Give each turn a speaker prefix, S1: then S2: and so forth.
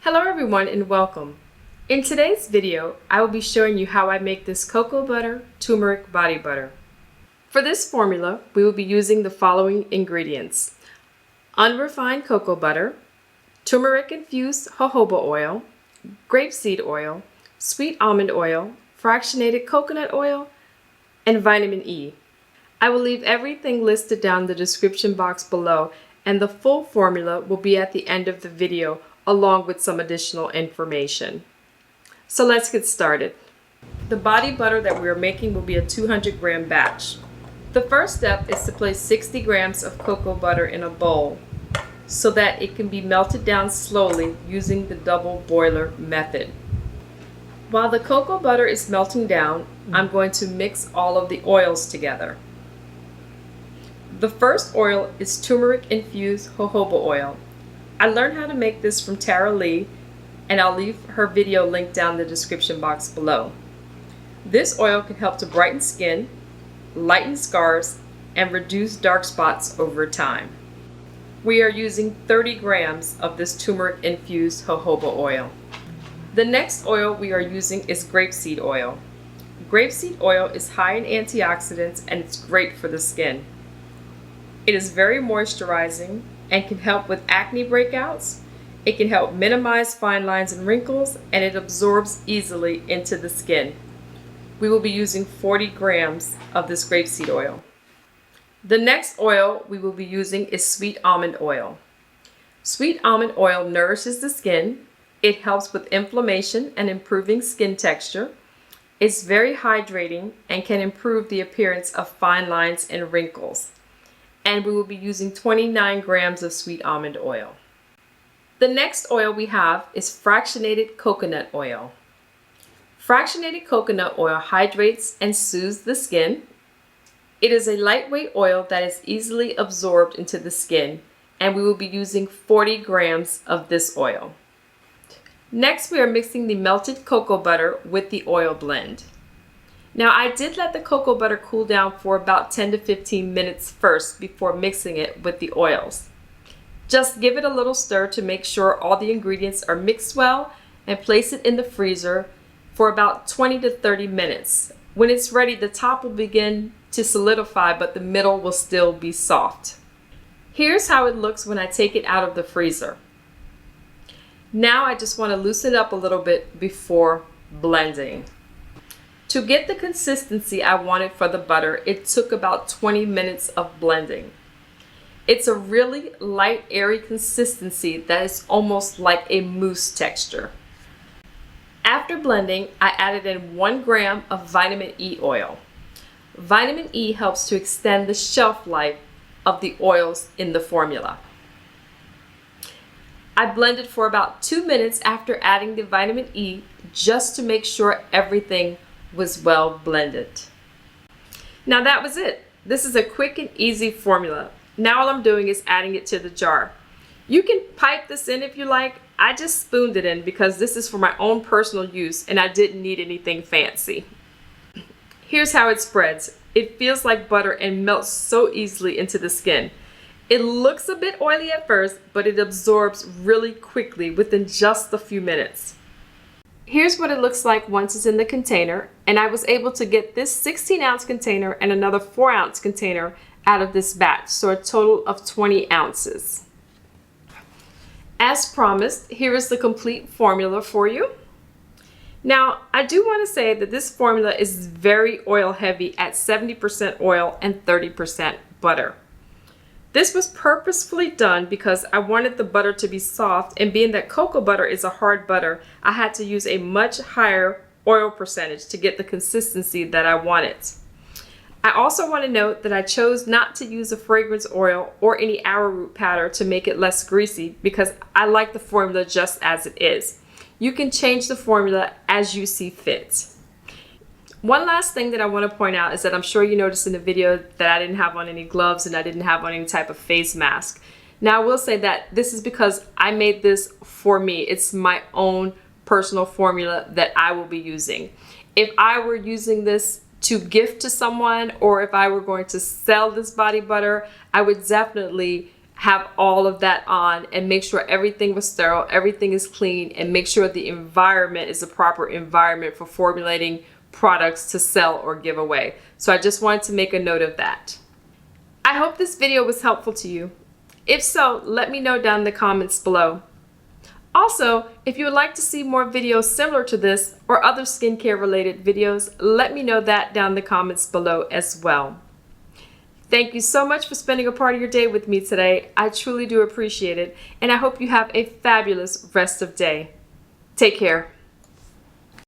S1: Hello everyone and welcome. In today's video, I will be showing you how I make this cocoa butter turmeric body butter. For this formula, we will be using the following ingredients: unrefined cocoa butter, turmeric infused jojoba oil, grapeseed oil, sweet almond oil, fractionated coconut oil, and vitamin E. I will leave everything listed down in the description box below, and the full formula will be at the end of the video along with some additional information. So let's get started. The body butter that we are making will be a 200-gram batch. The first step is to place 60 grams of cocoa butter in a bowl so that it can be melted down slowly using the double boiler method. While the cocoa butter is melting down, I'm going to mix all of the oils together. The first oil is turmeric infused jojoba oil. I learned how to make this from Tara Lee, and I'll leave her video linked down in the description box below. This oil can help to brighten skin, lighten scars, and reduce dark spots over time. We are using 30 grams of this turmeric infused jojoba oil. The next oil we are using is grapeseed oil. Grapeseed oil is high in antioxidants and it's great for the skin. It is very moisturizing and can help with acne breakouts. It can help minimize fine lines and wrinkles, and it absorbs easily into the skin. We will be using 40 grams of this grapeseed oil. The next oil we will be using is sweet almond oil. Sweet almond oil nourishes the skin. It helps with inflammation and improving skin texture. It's very hydrating and can improve the appearance of fine lines and wrinkles. And we will be using 29 grams of sweet almond oil. The next oil we have is fractionated coconut oil. Fractionated coconut oil hydrates and soothes the skin. It is a lightweight oil that is easily absorbed into the skin, and we will be using 40 grams of this oil. Next, we are mixing the melted cocoa butter with the oil blend. Now, I did let the cocoa butter cool down for about 10 to 15 minutes first before mixing it with the oils. Just give it a little stir to make sure all the ingredients are mixed well, and place it in the freezer for about 20 to 30 minutes. When it's ready, the top will begin to solidify, but the middle will still be soft. Here's how it looks when I take it out of the freezer. Now I just want to loosen it up a little bit before blending. To get the consistency I wanted for the butter, it took about 20 minutes of blending. It's a really light, airy consistency that is almost like a mousse texture. After blending, I added in 1 gram of vitamin E oil. Vitamin E helps to extend the shelf life of the oils in the formula. I blended for about 2 minutes after adding the vitamin E just to make sure everything was well blended. Now that was it. This is a quick and easy formula. Now all I'm doing is adding it to the jar. You can pipe this in if you like. I just spooned it in because this is for my own personal use and I didn't need anything fancy. Here's how it spreads. It feels like butter and melts so easily into the skin. It looks a bit oily at first, but it absorbs really quickly within just a few minutes. Here's what it looks like once it's in the container, and I was able to get this 16-ounce container and another 4-ounce container out of this batch, so a total of 20 ounces. As promised, here is the complete formula for you. Now, I do want to say that this formula is very oil heavy at 70% oil and 30% butter. This was purposefully done because I wanted the butter to be soft, and being that cocoa butter is a hard butter, I had to use a much higher oil percentage to get the consistency that I wanted. I also want to note that I chose not to use a fragrance oil or any arrowroot powder to make it less greasy because I like the formula just as it is. You can change the formula as you see fit. One last thing that I want to point out is that I'm sure you noticed in the video that I didn't have on any gloves and I didn't have on any type of face mask. Now I will say that this is because I made this for me. It's my own personal formula that I will be using. If I were using this to gift to someone, or if I were going to sell this body butter, I would definitely have all of that on and make sure everything was sterile, everything is clean, and make sure the environment is the proper environment for formulating products to sell or give away. So I just wanted to make a note of that. I hope this video was helpful to you. If so, let me know down in the comments below. Also, if you would like to see more videos similar to this or other skincare related videos, let me know that down in the comments below as well. Thank you so much for spending a part of your day with me today. I truly do appreciate it, and I hope you have a fabulous rest of day. Take care.